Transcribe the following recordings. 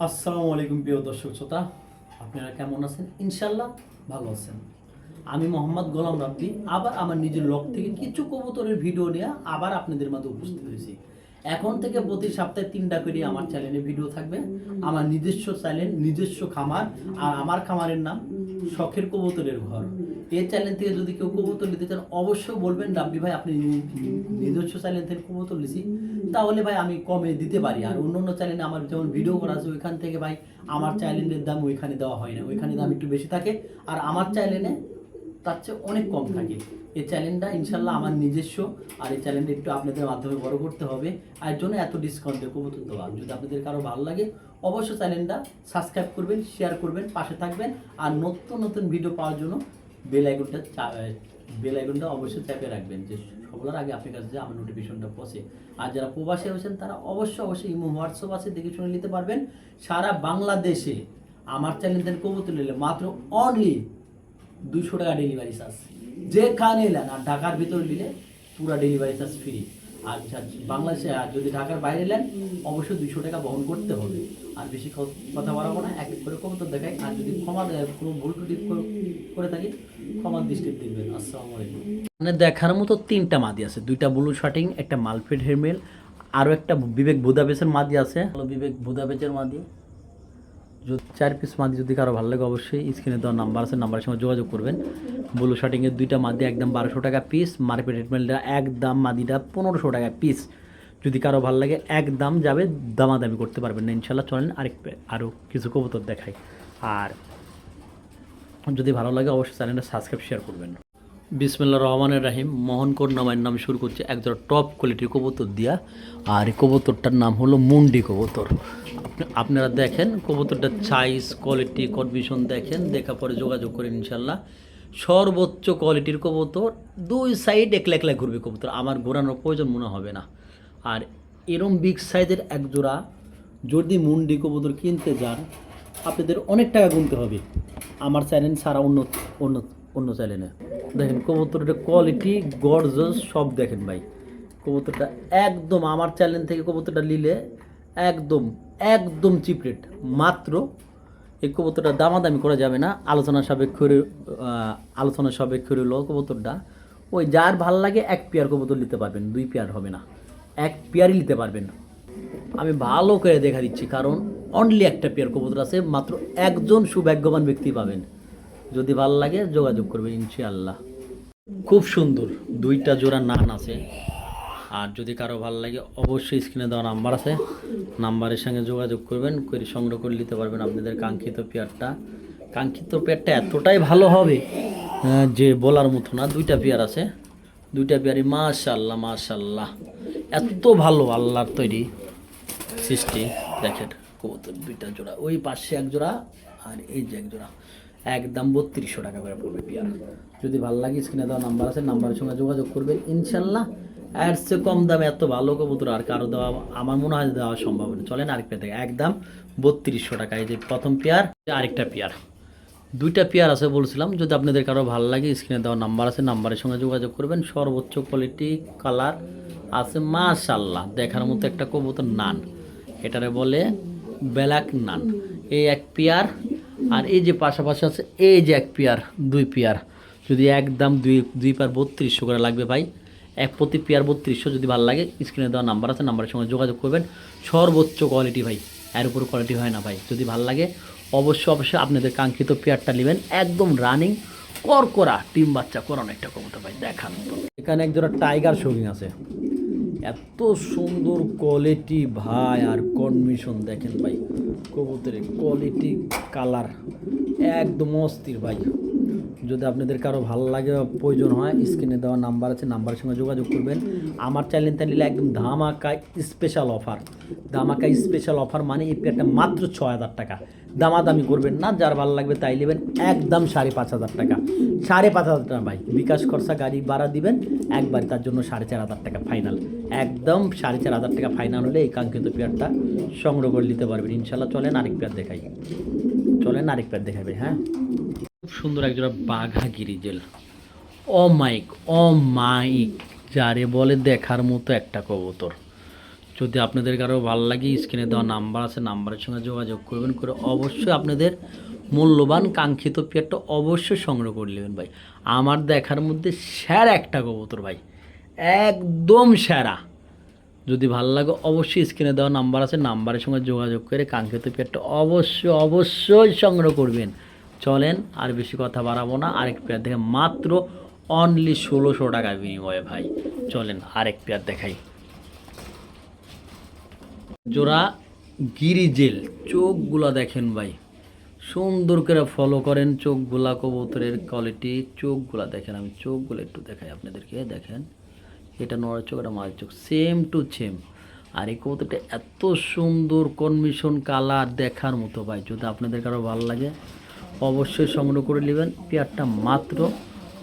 আসসালামু আলাইকুম প্রিয় দর্শক শ্রোতা, আপনারা কেমন আছেন? ইনশাল্লাহ ভালো আছেন। আমি মোহাম্মদ গোলাম রাব্বি আবার আমার নিজের লগ থেকে কিছু কবুতরের ভিডিও নিয়ে আবার আপনাদের মাঝে উপস্থিত হয়েছি। এখন থেকে প্রতি সপ্তাহে 3টা করে আমার চ্যানেলে ভিডিও থাকবে। আমার নিজস্ব চ্যানেল, নিজস্ব খামার, আর আমার খামারের নাম শখের কবুতরের ঘর। এই চ্যানেল থেকে যদি কেউ কবুতর নিতে চান অবশ্যই বলবেন, রাব্বি ভাই আপনি নিজস্ব চ্যানেল থেকে কবুতর নিছি, তাহলে ভাই আমি কমে দিতে পারি। আর অন্য অন্য চ্যানেলে আমার যেমন ভিডিও করা আছে ওইখান থেকে ভাই আমার চ্যানেলের দাম ওইখানে দেওয়া হয় না, ওইখানে দাম একটু বেশি থাকে, আর আমার চ্যানেলে তার চেয়ে অনেক কম থাকে। এই চ্যানেলটা ইনশাল্লাহ আমার নিজস্ব, আর এই চ্যানেলটা একটু আপনাদের মাধ্যমে বড় করতে হবে, আর জন্য এত ডিসকাউন্টে কবুতর দেওয়া। যদি আপনাদের কারো ভালো লাগে অবশ্যই চ্যানেলটা সাবস্ক্রাইব করবেন, শেয়ার করবেন, পাশে থাকবেন, আর নতুন নতুন ভিডিও পাওয়ার জন্য বেল আইকনটা অবশ্যই চাপে রাখবেন, যে সবার আগে আপনার কাছে আমার নোটিফিকেশনটা পৌঁছে। আর যারা প্রবাসী আছেন তারা অবশ্যই ইমো হোয়াটসঅ্যাপ আছে, দেখে শুনে নিতে পারবেন। সারা বাংলাদেশে আমার চ্যানেল থেকে কবুতর নিলে মাত্র অনলি 200 টাকা ডেলিভারি চার্জ, যেখানে এলেন। আর ঢাকার ভিতরে নিলে পুরো ডেলিভারি চার্জ ফ্রি। আর বাংলাদেশে আর যদি ঢাকার বাইরে নেন অবশ্যই 200 টাকা বহন করতে হবে। আর বেশি কথা বাড়াবো না, এক এক করে কবুতর দেখাই। আর যদি ক্ষমা কোনো ভুল ত্রুটি করে থাকি ক্ষমার দৃষ্টিতে দেখবেন। আসসালামু আলাইকুম। মানে দেখার মতো 3টা মাদি আছে, 2টা ব্লু শার্টিং, একটা মালফেড হেরমেল, আরও একটা বিবেক বুদাপেসের মাদি আছে। বিবেক বুদাপেসের মাদি 4 পিস মাদি যদি কারো ভালো লাগে অবশ্যই স্ক্রিনে দেওয়া নাম্বার আছে, নাম্বারের সঙ্গে যোগাযোগ করবেন। ব্লু শার্টিংয়ের 2টা মাদি একদম 1200 টাকা পিস, মার্কেট হেডমেলটা একদম মাদিটা 1500 টাকা পিস। যদি কারো ভালো লাগে একদম যাবে, দামাদামি করতে পারবেন না ইনশাল্লাহ। চলেন আরও কিছু কবুতর দেখাই। আর যদি ভালো লাগে অবশ্যই চ্যানেলটা সাবস্ক্রাইব শেয়ার করবেন। বিসমিল্লাহির রহমানির রহিম। মোহনকোট নামের নাম শুরু করছে একজন টপ কোয়ালিটির কবুতর দিয়া। আর এই কবুতরটার নাম হলো মুন্ডি কবুতর। আপনারা দেখেন কবুতরটার সাইজ, কোয়ালিটি, কন্ডিশন দেখেন, দেখা পরে যোগাযোগ করেন ইনশাল্লাহ। সর্বোচ্চ কোয়ালিটির কবুতর, 2 সাইড একলা একলা ঘুরবে কবুতর, আমার ঘোরানোর প্রয়োজন মনে হবে না। আর এরম বিগ সাইজের এক জোড়া যদি মুন্ডি কবুতর কিনতে যান আপনাদের অনেক টাকা গুনতে হবে, আমার চ্যানেল ছাড়া অন্য অন্য অন্য চ্যানেলে। দেখেন কবুতরটা কোয়ালিটি, গর্জস সব দেখেন ভাই। কবুতরটা একদম আমার চ্যানেল থেকে কবুতরটা নিলে একদম একদম চিপ রেট। মাত্র এই কবুতরটা দামাদামি করা যাবে না, আলোচনা সাপেক্ষ রইল কবুতরটা। ওই যার ভাল লাগে 1 পেয়ার কবুতর নিতে পারবেন, 2 পেয়ার হবে না, 1 পেয়ারই নিতে পারবেন। আমি ভালো করে দেখা দিচ্ছি, কারণ অনলি 1টা পেয়ার কবুতর আছে, মাত্র একজন সৌভাগ্যবান ব্যক্তি পাবেন। যদি ভালো লাগে যোগাযোগ করবেন ইনশাআল্লাহ। খুব সুন্দর 2টা জোড়া নান আছে। আর যদি কারো ভালো লাগে অবশ্যই স্ক্রিনে দেওয়া নাম্বার আছে, নাম্বারের সঙ্গে যোগাযোগ করবেন, করে সংগ্রহ করে নিতে পারবেন আপনাদের কাঙ্ক্ষিত পেয়ারটা। কাঙ্ক্ষিত পেয়ারটা এতটাই ভালো হবে যে বলার মতো না। 2টা পেয়ার আছে, 2টা পেয়ারই মাশাআল্লাহ মাশাআল্লাহ, এত ভালো আল্লাহর তৈরি সৃষ্টি। দেখেন কবুতর 2টা জোড়া, ওই পাশে 1 জোড়া আর এই যে 1 জোড়া, একদম 3200 টাকা করে পড়বে পেয়ার। যদি ভালো লাগে স্ক্রিনে দেওয়া নাম্বার আছে, নাম্বারের সঙ্গে যোগাযোগ করবেন ইনশাল্লাহ। এর চেয়ে কম দামে এত ভালো কবুতর আর কারো দেওয়া আমার মনে হয় দেওয়া সম্ভব না। চলেন আরেক পেয়ার থেকে, একদম 3200 টাকা। এই যে প্রথম পেয়ার, আরেকটা পেয়ার, 2টা পেয়ার আছে বলছিলাম। যদি আপনাদের কারো ভালো লাগে স্ক্রিনে দেওয়া নাম্বার আছে, নাম্বারের সঙ্গে যোগাযোগ করবেন। সর্বোচ্চ কোয়ালিটি, কালার আছে মাশাআল্লাহ, দেখার মতো একটা কবুতর নান, এটারে বলে ব্ল্যাক নান। এই 1 পেয়ার, আর এই যে পাশাপাশি আছে এই যে 1 পেয়ার, 2 পেয়ার। যদি একদম 2 পেয়ার 3200 করে লাগবে ভাই, প্রতি পেয়ার 3200। যদি ভালো লাগে স্ক্রিনে দেওয়া নাম্বার আছে, নাম্বারের সঙ্গে যোগাযোগ করবেন। সর্বোচ্চ কোয়ালিটি ভাই, এর উপর কোয়ালিটি হয় না ভাই। যদি ভালো লাগে অবশ্যই আপনাদের কাঙ্ক্ষিত পেয়ারটা নেবেন, একদম রানিং করকরা টিম বাচ্চা করানো একটা কবুতর ভাই, দেখান। এখানে একজোড়া টাইগার শৌকিং আছে, এত সুন্দর কোয়ালিটি ভাই, আর কন্ডিশন দেখেন ভাই, কবুতরের কোয়ালিটি, কালার একদম অস্থির ভাই। যদি আপনাদের কারো ভালো লাগে প্রয়োজন হয় স্ক্রিনে দেওয়া নাম্বার আছে, নাম্বারের সঙ্গে যোগাযোগ করবেন। আমার চ্যানেলটা নিলে একদম ধামাকা স্পেশাল অফার। ধামাকা স্পেশাল অফার মানে এই পেয়ারটা মাত্র 6000 টাকা। দামাদামি করবেন না, যার ভালো লাগবে তাই নেবেন, একদম 5500 টাকা। 5500 টাকা ভাই, বিকাশ খরচা গাড়ি ভাড়া দিবেন একবার, তার জন্য 4500 টাকা ফাইনাল। একদম 4500 টাকা ফাইনাল হলে এই কাঙ্ক্ষিত পেয়ারটা সংগ্রহ করে নিতে পারবেন ইনশাল্লাহ। চলেন আরেক পেয়ার দেখাই, হ্যাঁ। খুব সুন্দর একজোড়া বাঘা গিরিজেল, ও মাইক যারে বলে দেখার মতো একটা কবুতর। যদি আপনাদের কারো ভালো লাগে স্ক্রিনে দেওয়া নাম্বার আছে, নাম্বারের সঙ্গে যোগাযোগ করবেন, করে অবশ্যই আপনাদের মূল্যবান কাঙ্ক্ষিত পেয়ারটা অবশ্যই সংগ্রহ করে নেবেন ভাই। আমার দেখার মধ্যে সেরা একটা কবুতর ভাই, একদম সেরা। যদি ভালো লাগে অবশ্যই স্ক্রিনে দেওয়া নাম্বার আছে, নাম্বারের সঙ্গে যোগাযোগ করে কাঙ্ক্ষিত পেয়ারটা অবশ্যই সংগ্রহ করবেন। চলেন আর বেশি কথা বাড়াবো না, আরেক পেয়ার দেখে মাত্র অনলি 1600 টাকার বিনিময়ে ভাই। চলেন আরেক পেয়ার দেখাই। জোড়া গিরিজেল, চোখগুলা দেখেন ভাই, সুন্দর করে ফলো করেন চোখগুলা, কবুতরের কোয়ালিটি, চোখগুলা দেখেন। আমি চোখগুলো একটু দেখাই আপনাদেরকে, দেখেন এটা নড়ার চোখ, এটা মায়ের চোখ, সেম টু সেম। আর এই কবুতরটা এত সুন্দর কনমিশন কালার দেখার মতো ভাই। যদি আপনাদের কারো ভালো লাগে অবশ্যই সংগ্রহ করে নেবেন। পেয়ারটা মাত্র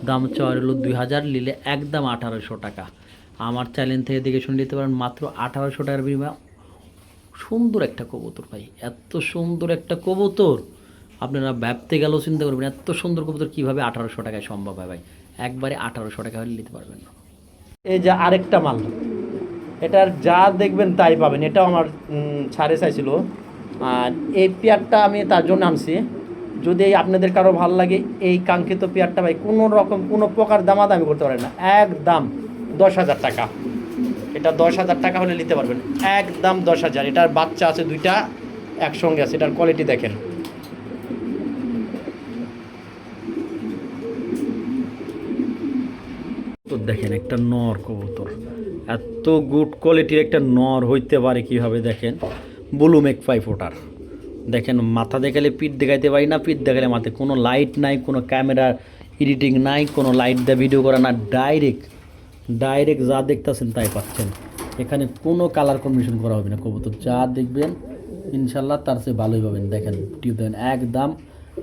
দাম চাওয়া হলো 2000, নিলে একদম 1800 টাকা। আমার চ্যানেল থেকে দেখে শুনে নিতে পারেন মাত্র 1800 টাকার বিনিময়ে। সুন্দর একটা কবুতর ভাই, এত সুন্দর একটা কবুতর আপনারা ভাবতে গেলেও চিন্তা করবেন এত সুন্দর কবুতর কীভাবে 1800 টাকায় সম্ভব হয় ভাই। একবারে 1800 টাকা হলে নিতে পারবেন না। এই যে আরেকটা মাল, এটার যা দেখবেন তাই পাবেন। এটাও আমার ছাড়ে চাইছিল, আর এই পেয়ারটা আমি তার জন্য আনছি। যদি আপনাদের কারো ভালো লাগে এই কাঙ্ক্ষিত পেয়ারটা ভাই, কোনো রকম কোনো প্রকার দামাদামি করতে পারেন না, একদম 10,000 টাকা। এটা 10,000 টাকা হলে নিতে পারবেন, একদম 10,000। এটার বাচ্চা আছে দুইটা একসঙ্গে আছে, এটার কোয়ালিটি দেখেন। তো দেখেন একটা নর কবুতর, এত গুড কোয়ালিটির একটা নর হইতে পারে কীভাবে দেখেন। ব্লু ম্যাকপাই ফোটার দেখেন, মাথা দেখালে পিঠ দেখাইতে পারি না, পিঠ দেখালে মাথায় কোনো লাইট নাই, কোনো ক্যামেরা এডিটিং নাই, কোনো লাইট দিয়ে ভিডিও করা না, ডাইরেক্ট যা দেখতেছেন তাই পাচ্ছেন। এখানে কোনো কালার কম্বিনেশন করা হবে না, কবুতর যা দেখবেন ইনশাল্লাহ তার চেয়ে ভালোই পাবেন। দেখেন টিউব দেন একদম।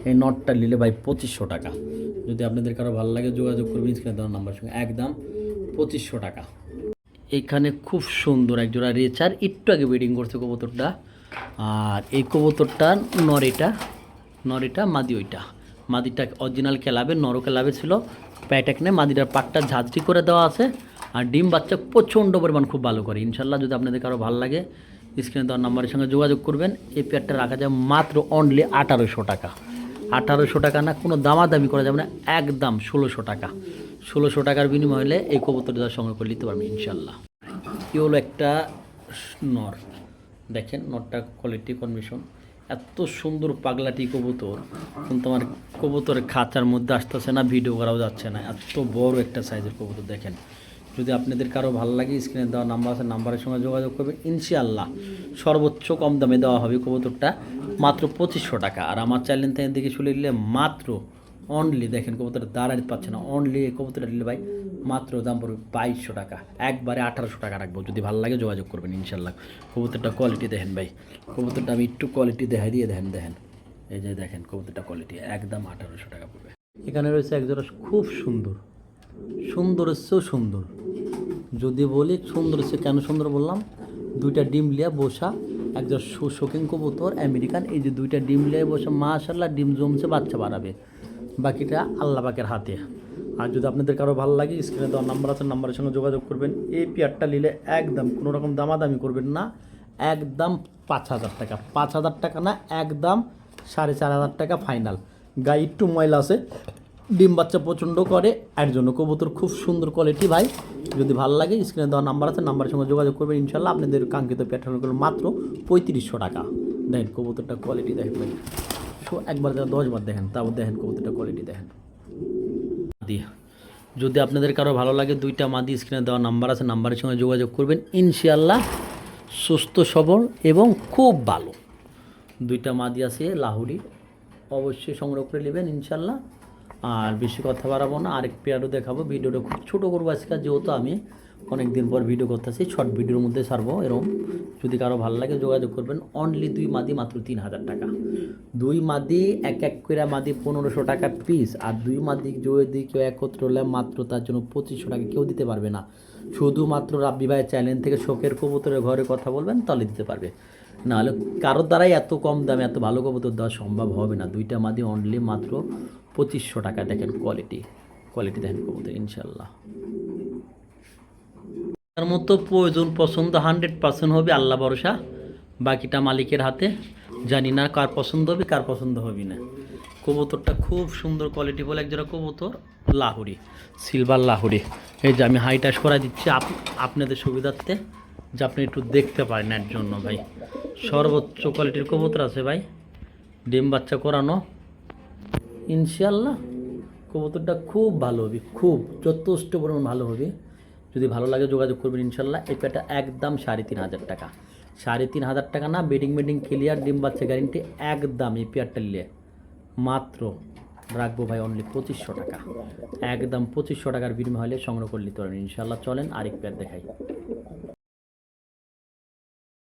এই নটটা নিলে ভাই 2500 টাকা। যদি আপনাদের কারো ভালো লাগে যোগাযোগ করবেন স্ক্রিনে দেওয়ার নাম্বার সঙ্গে, একদম 2500 টাকা। এখানে খুব সুন্দর একজোড়া রেচার, একটু আগে ব্রিডিং করছে কবুতরটা। আর এই কবুতরটা নরিটা মাদি, ওইটা মাদিটা অরিজিনাল ক্লাবে, নরও ক্লাবে ছিল। প্যাটেকনে মাদিটার পাটটা ঝাঁঝরি করে দেওয়া আছে, আর ডিম বাচ্চা প্রচণ্ড পরিমাণ খুব ভালো করে ইনশাল্লাহ। যদি আপনাদের কারো ভালো লাগে স্ক্রিনে দেওয়ার নাম্বারের সঙ্গে যোগাযোগ করবেন। এই পেয়ারটা রাখা যায় মাত্র অনলি 1800 টাকা। 1800 টাকা না, কোনো দামাদামি করা যাবে না, একদম 1600 টাকা। 1600 টাকার বিনিময় হলে এই কবুতরটা সংগ্রহ করে নিতে পারবেন ইনশাল্লাহ। কি হলো একটা নর, দেখেন নরটা কোয়ালিটি কন্ডিশন, এত সুন্দর পাগলাটি কবুতর, কিন্তু আমার কবুতরের খাঁচার মধ্যে আসতেছে না, ভিডিও করাও যাচ্ছে না, এত বড় একটা সাইজের কবুতর দেখেন। যদি আপনাদের কারো ভালো লাগে স্ক্রিনে দেওয়া নাম্বার আছে, নাম্বারের সঙ্গে যোগাযোগ করবেন ইনশাআল্লাহ। সর্বোচ্চ কম দামে দেওয়া হবে কবুতরটা মাত্র 2500 টাকা। আর আমার চ্যানেল থেকে দেখে শুনে নিলে মাত্র অনলি, দেখেন কবুতরটা দাঁড়াতে পারছে না, অনলি এই কবুতরটা নিলে ভাই মাত্র দাম পড়বে 2200 টাকা। একবারে 1800 টাকা রাখবো। যদি ভালো লাগে যোগাযোগ করবেন ইনশাল্লাহ। কবুতরটা কোয়ালিটি দেখেন ভাই, কবুতরটা আমি একটু কোয়ালিটি দেখাই দিয়ে দেখেন এই যে দেখেন কবুতরটা কোয়ালিটি একদম 1800 টাকা পড়বে। এখানে রয়েছে একজোড়া খুব সুন্দরের চেয়েও সুন্দর। যদি বলি সুন্দর হচ্ছে, কেন সুন্দর বললাম, দুইটা ডিম লিয়া বসা একজন শৌখিন কবুতর আমেরিকান। এই যে দুইটা ডিম লিয়ে বসে মাশাআল্লাহ ডিম জমছে, বাচ্চা বাড়াবে, বাকিটা আল্লাহ পাকের হাতে। আর যদি আপনাদের কারো ভালো লাগে স্ক্রিনে দেওয়া নাম্বার আছে, নাম্বারের সঙ্গে যোগাযোগ করবেন। এই পেয়ারটা নিলে একদম কোনো রকম দামাদামি করবেন না, একদম 5000 টাকা। 5000 টাকা না, একদম 4500 টাকা ফাইনাল। গায়ে একটু ময়লা আছে, ডিম বাচ্চা প্রচণ্ড করে, এর জন্য কবুতর খুব সুন্দর কোয়ালিটি ভাই। যদি ভালো লাগে স্ক্রিনে দেওয়া নাম্বার আছে, নাম্বারের সঙ্গে যোগাযোগ করবেন ইনশাল্লাহ। আপনাদের কাঙ্ক্ষিত প্যাটার্ন করবেন মাত্র 3500 টাকা। দেখেন কবুতরটা কোয়ালিটি দেখেন ভাই, একবার 10 বার দেখেন, তারপর দেখেন কবুতরটা কোয়ালিটি দেখেন। যদি আপনাদের কারো ভালো লাগে দুইটা মাদি স্ক্রিনে দেওয়া নাম্বার আছে, নাম্বারের সঙ্গে যোগাযোগ করবেন ইনশাআল্লাহ। সুস্থ সবল এবং খুব ভালো দুইটা মাদি আছে লাহুরি, অবশ্যই সংগ্রহ করে নেবেন ইনশাআল্লাহ। আর বেশি কথা বাড়াবো না, আরেক পেয়ারও দেখাবো। ভিডিওটা খুব ছোটো করবো আজকে, যেহেতু আমি অনেক দিন পর ভিডিও করতেছি, শর্ট ভিডিওর মধ্যে ছাড়বো এরকম। যদি কারো ভালো লাগে যোগাযোগ করবেন। অনলি 2 মাদি মাত্র 3000 টাকা। 2 মাদি এক করে মাদি 1500 টাকা পিস। আর 2 মাদি যদি কেউ একত্র হলে মাত্র তার জন্য 2500 টাকা, কেউ দিতে পারবে না। শুধুমাত্র রাব্বি ভাইয়ের চ্যানেল থেকে শখের কবুতরের ঘরে কথা বলবেন তাহলে দিতে পারবে, নাহলে কারোর দ্বারাই এত কম দামে এত ভালো কবুতর দেওয়া সম্ভব হবে না। 2টা মাদি অনলি মাত্র 2500 টাকা। দেখেন কোয়ালিটি দেখেন কবুতর ইনশাল্লাহ। তার মতো প্রয়োজন পছন্দ 100% হবে, আল্লাহ ভরসা, বাকিটা মালিকের হাতে। জানি না কার পছন্দ হবে কার পছন্দ হবে না। কবুতরটা খুব সুন্দর কোয়ালিটি বলে একজোড়া কবুতর, লাহুরি, সিলভার লাহুরি। এই যে আমি হাইটাস করা দিচ্ছি আপনাদের সুবিধার্থে, যে আপনি একটু দেখতে পারেন এর জন্য ভাই। সর্বোচ্চ কোয়ালিটির কবুতর আছে ভাই, ডিম বাচ্চা করানো, ইনশাল্লাহ কবুতরটা খুব ভালো হবে, খুব যথেষ্ট পরিমাণ ভালো হবে। যদি ভালো লাগে যোগাযোগ করবেন ইনশাল্লাহ। এই পেয়ারটা একদম 3,500 টাকা, 3,500 টাকা না, বেডিং ক্লিয়ার, ডিম বাচ্চা গ্যারেন্টি, একদম এই পেয়ারটা নিলে মাত্র রাখবো ভাই অনলি 2500 টাকা, একদম 2500 টাকার বিনিময় হলে সংগ্রহ করে নিতে পারবেন ইনশাল্লাহ। চলেন আরেক পেয়ার দেখাই।